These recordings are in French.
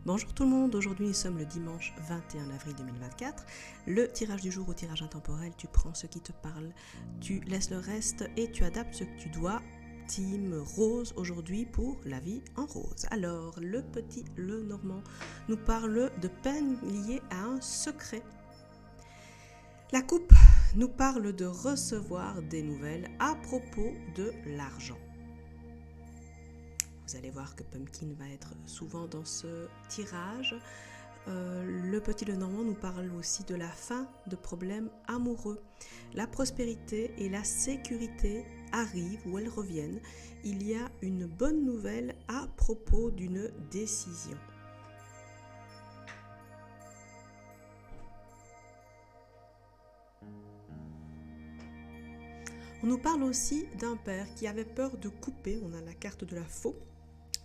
Bonjour tout le monde, aujourd'hui nous sommes le dimanche 21 avril 2024. Le tirage du jour au tirage intemporel, tu prends ce qui te parle, tu laisses le reste et tu adaptes ce que tu dois. Team rose aujourd'hui pour la vie en rose. Alors, le petit Lenormand nous parle de peine liée à un secret. La coupe nous parle de recevoir des nouvelles à propos de l'argent. Vous allez voir que Pumpkin va être souvent dans ce tirage. Le petit Lenormand nous parle aussi de la fin de problèmes amoureux. La prospérité et la sécurité arrivent ou elles reviennent. Il y a une bonne nouvelle à propos d'une décision. On nous parle aussi d'un père qui avait peur de couper, on a la carte de la faux,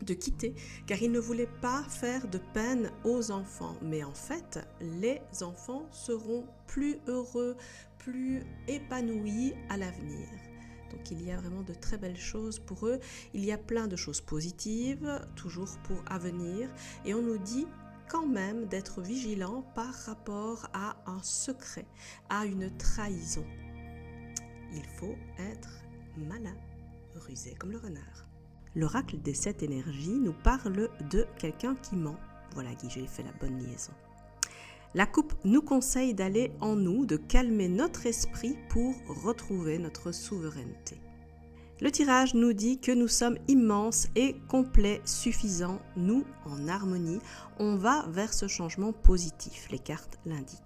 de quitter, car il ne voulait pas faire de peine aux enfants. Mais en fait, les enfants seront plus heureux, plus épanouis à l'avenir. Donc il y a vraiment de très belles choses pour eux. Il y a plein de choses positives, toujours pour avenir. Et on nous dit quand même d'être vigilant par rapport à un secret, à une trahison. Il faut être malin, rusé comme le renard. L'oracle des 7 énergies nous parle de quelqu'un qui ment. Voilà Guy, j'ai fait la bonne liaison. La coupe nous conseille d'aller en nous, de calmer notre esprit pour retrouver notre souveraineté. Le tirage nous dit que nous sommes immenses et complets, suffisants, nous en harmonie. On va vers ce changement positif, les cartes l'indiquent.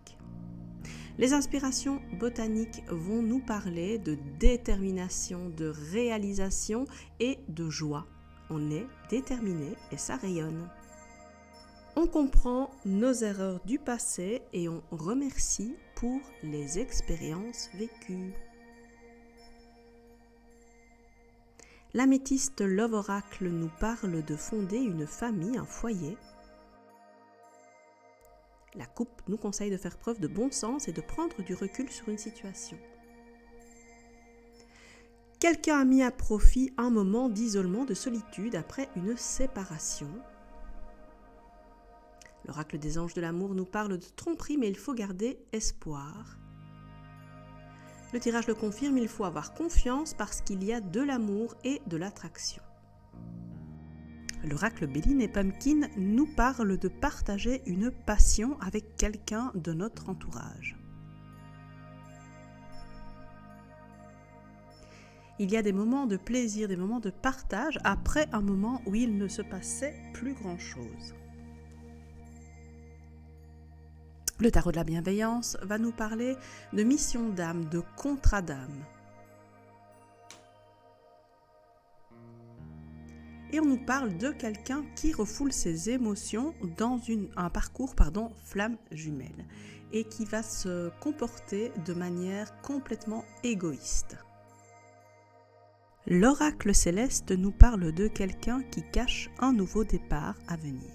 Les inspirations botaniques vont nous parler de détermination, de réalisation et de joie. On est déterminé et ça rayonne. On comprend nos erreurs du passé et on remercie pour les expériences vécues. L'améthyste Love Oracle nous parle de fonder une famille, un foyer. La coupe nous conseille de faire preuve de bon sens et de prendre du recul sur une situation. Quelqu'un a mis à profit un moment d'isolement, de solitude après une séparation. L'oracle des anges de l'amour nous parle de tromperie, mais il faut garder espoir. Le tirage le confirme, il faut avoir confiance parce qu'il y a de l'amour et de l'attraction. L'oracle Béline et Pumpkin nous parle de partager une passion avec quelqu'un de notre entourage. Il y a des moments de plaisir, des moments de partage après un moment où il ne se passait plus grand-chose. Le tarot de la bienveillance va nous parler de mission d'âme, de contrat d'âme. Et on nous parle de quelqu'un qui refoule ses émotions dans un parcours flamme jumelle et qui va se comporter de manière complètement égoïste. L'oracle céleste nous parle de quelqu'un qui cache un nouveau départ à venir.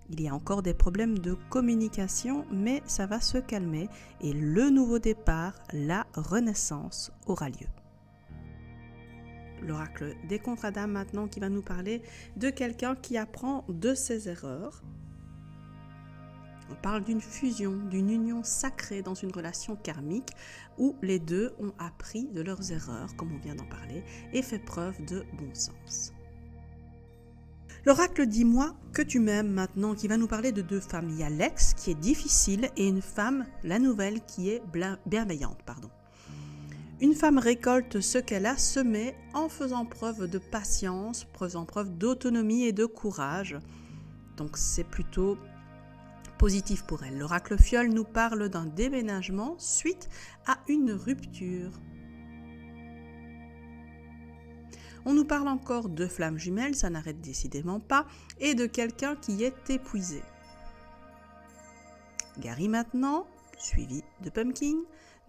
Il y a encore des problèmes de communication, mais ça va se calmer et le nouveau départ, la renaissance, aura lieu. L'oracle des contrats d'âme maintenant qui va nous parler de quelqu'un qui apprend de ses erreurs. On parle d'une fusion, d'une union sacrée dans une relation karmique où les deux ont appris de leurs erreurs, comme on vient d'en parler, et fait preuve de bon sens. L'oracle dis-moi que tu m'aimes maintenant qui va nous parler de deux femmes. Il y a l'ex qui est difficile et une femme, la nouvelle, qui est bienveillante. Une femme récolte ce qu'elle a semé en faisant preuve de patience, faisant preuve d'autonomie et de courage. Donc c'est plutôt positif pour elle. L'oracle fiole nous parle d'un déménagement suite à une rupture. On nous parle encore de flammes jumelles, ça n'arrête décidément pas, et de quelqu'un qui est épuisé. Gary maintenant, suivi de Pumpkin,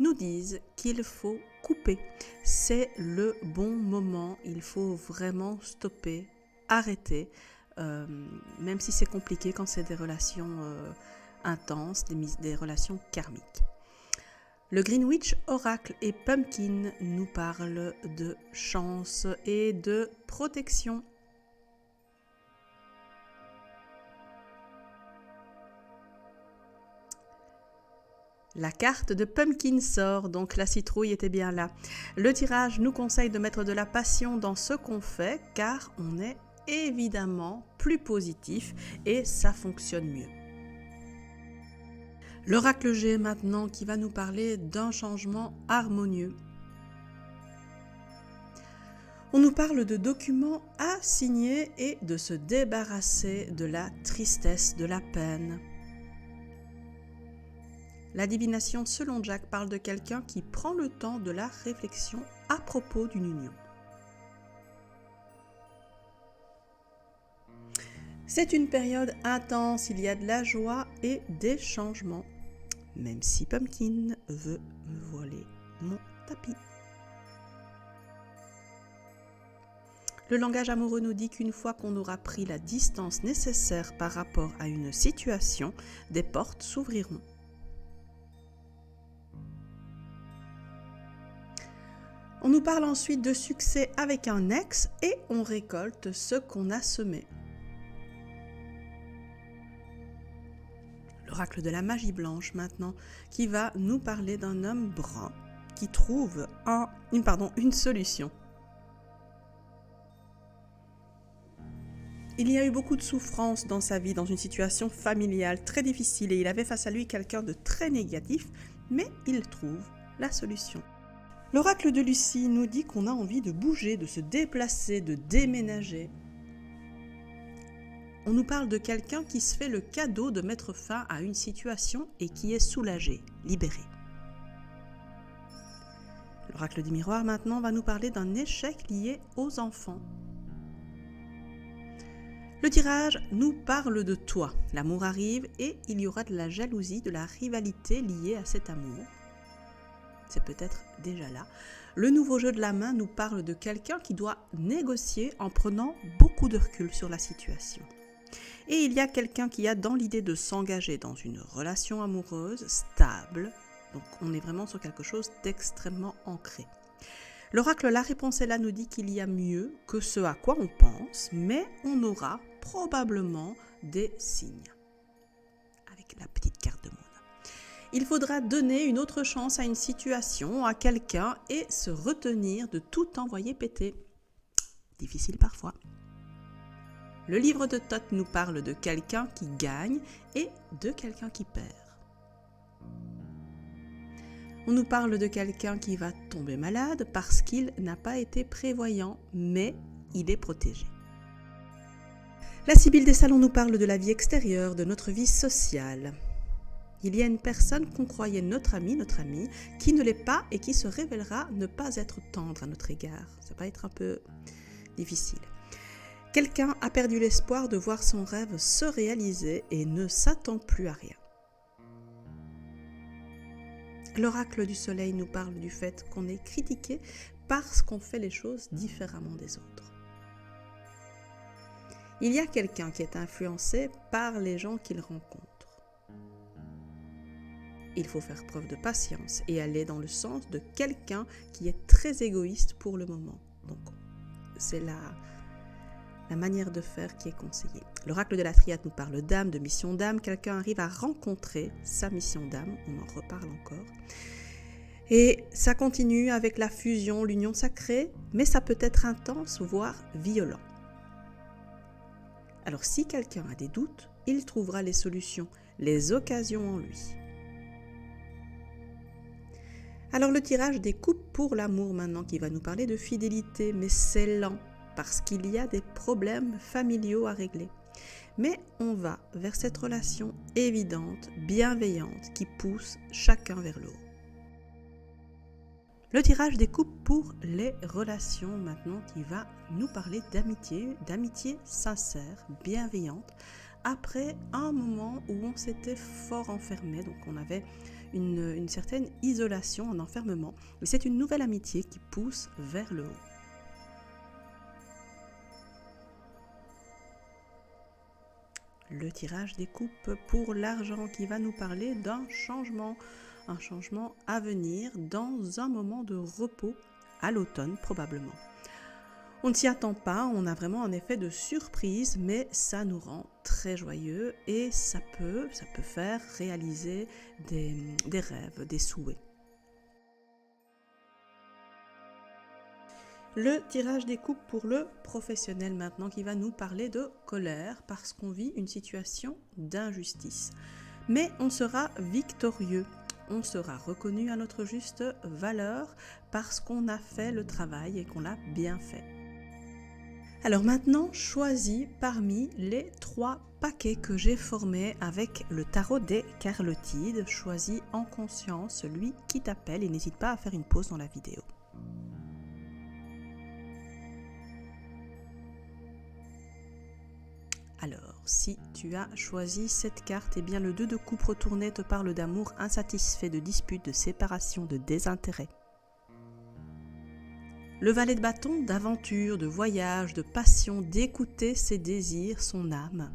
nous disent qu'il faut couper. C'est le bon moment, il faut vraiment stopper, arrêter, même si c'est compliqué quand c'est des relations intenses, des relations karmiques. Le Greenwich Oracle et Pumpkin nous parlent de chance et de protection. La carte de Pumpkin sort, donc la citrouille était bien là. Le tirage nous conseille de mettre de la passion dans ce qu'on fait car on est évidemment plus positif et ça fonctionne mieux. L'oracle G maintenant qui va nous parler d'un changement harmonieux. On nous parle de documents à signer et de se débarrasser de la tristesse, de la peine. La divination selon Jack parle de quelqu'un qui prend le temps de la réflexion à propos d'une union. C'est une période intense, il y a de la joie et des changements, même si Pumpkin veut me voler mon tapis. Le langage amoureux nous dit qu'une fois qu'on aura pris la distance nécessaire par rapport à une situation, des portes s'ouvriront. On nous parle ensuite de succès avec un ex et on récolte ce qu'on a semé. L'oracle de la magie blanche maintenant, qui va nous parler d'un homme brun qui trouve une solution. Il y a eu beaucoup de souffrance dans sa vie, dans une situation familiale très difficile et il avait face à lui quelqu'un de très négatif, mais il trouve la solution. L'oracle de Lucie nous dit qu'on a envie de bouger, de se déplacer, de déménager. On nous parle de quelqu'un qui se fait le cadeau de mettre fin à une situation et qui est soulagé, libéré. L'oracle du miroir maintenant va nous parler d'un échec lié aux enfants. Le tirage nous parle de toi. L'amour arrive et il y aura de la jalousie, de la rivalité liée à cet amour. C'est peut-être déjà là. Le nouveau jeu de la main nous parle de quelqu'un qui doit négocier en prenant beaucoup de recul sur la situation. Et il y a quelqu'un qui a dans l'idée de s'engager dans une relation amoureuse stable. Donc on est vraiment sur quelque chose d'extrêmement ancré. L'oracle La Réponse est là nous dit qu'il y a mieux que ce à quoi on pense, mais on aura probablement des signes. Avec la petite carte de Moon. Il faudra donner une autre chance à une situation, à quelqu'un et se retenir de tout envoyer péter. Difficile parfois. Le livre de Thoth nous parle de quelqu'un qui gagne et de quelqu'un qui perd. On nous parle de quelqu'un qui va tomber malade parce qu'il n'a pas été prévoyant, mais il est protégé. La Sibylle des Salons nous parle de la vie extérieure, de notre vie sociale. Il y a une personne qu'on croyait notre amie, qui ne l'est pas et qui se révélera ne pas être tendre à notre égard. Ça va être un peu difficile. Quelqu'un a perdu l'espoir de voir son rêve se réaliser et ne s'attend plus à rien. L'oracle du soleil nous parle du fait qu'on est critiqué parce qu'on fait les choses différemment des autres. Il y a quelqu'un qui est influencé par les gens qu'il rencontre. Il faut faire preuve de patience et aller dans le sens de quelqu'un qui est très égoïste pour le moment. Donc, c'est la manière de faire qui est conseillée. L'oracle de la triade nous parle d'âme, de mission d'âme. Quelqu'un arrive à rencontrer sa mission d'âme, on en reparle encore. Et ça continue avec la fusion, l'union sacrée, mais ça peut être intense, voire violent. Alors si quelqu'un a des doutes, il trouvera les solutions, les occasions en lui. Alors le tirage des coupes pour l'amour maintenant qui va nous parler de fidélité, mais c'est lent. Parce qu'il y a des problèmes familiaux à régler. Mais on va vers cette relation évidente, bienveillante, qui pousse chacun vers le haut. Le tirage des coupes pour les relations maintenant qui va nous parler d'amitié sincère, bienveillante, après un moment où on s'était fort enfermé, donc on avait une certaine isolation, un enfermement. Et c'est une nouvelle amitié qui pousse vers le haut. Le tirage des coupes pour l'argent qui va nous parler d'un changement, un changement à venir dans un moment de repos, à l'automne probablement. On ne s'y attend pas, on a vraiment un effet de surprise, mais ça nous rend très joyeux et ça peut faire réaliser des rêves, des souhaits. Le tirage des coupes pour le professionnel maintenant qui va nous parler de colère parce qu'on vit une situation d'injustice. Mais on sera victorieux, on sera reconnu à notre juste valeur parce qu'on a fait le travail et qu'on l'a bien fait. Alors maintenant, choisis parmi les 3 paquets que j'ai formés avec le tarot des Carlotides. Choisis en conscience celui qui t'appelle et n'hésite pas à faire une pause dans la vidéo. Alors, si tu as choisi cette carte, eh bien le 2 de coupe retourné te parle d'amour insatisfait, de dispute, de séparation, de désintérêt. Le valet de bâton, d'aventure, de voyage, de passion, d'écouter ses désirs, son âme.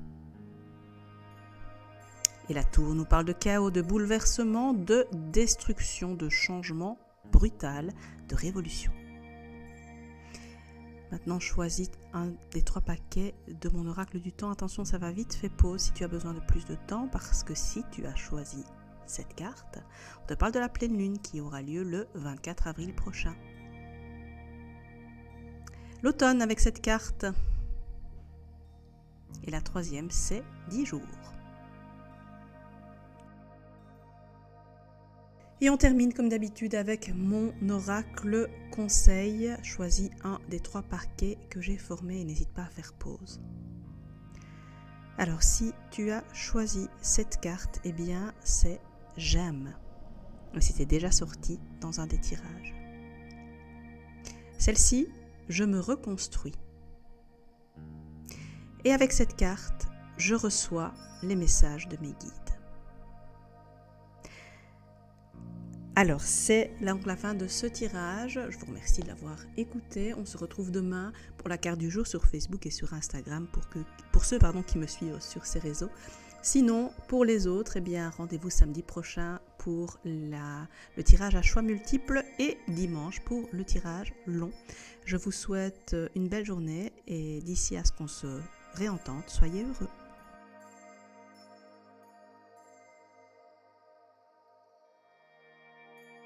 Et la tour nous parle de chaos, de bouleversement, de destruction, de changement brutal, de révolution. Maintenant, choisis un des 3 paquets de mon oracle du temps. Attention, ça va vite, fais pause si tu as besoin de plus de temps parce que si tu as choisi cette carte, on te parle de la pleine lune qui aura lieu le 24 avril prochain. L'automne avec cette carte. Et la 3e, c'est 10 jours. Et on termine comme d'habitude avec mon oracle conseil. Choisis un des 3 paquets que j'ai formés et n'hésite pas à faire pause. Alors si tu as choisi cette carte, eh bien c'est j'aime. C'était déjà sorti dans un des tirages. Celle-ci, je me reconstruis. Et avec cette carte, je reçois les messages de mes guides. Alors, c'est donc la fin de ce tirage. Je vous remercie de l'avoir écouté. On se retrouve demain pour la carte du jour sur Facebook et sur Instagram pour ceux qui me suivent sur ces réseaux. Sinon, pour les autres, eh bien, rendez-vous samedi prochain pour le tirage à choix multiples et dimanche pour le tirage long. Je vous souhaite une belle journée et d'ici à ce qu'on se réentende, soyez heureux.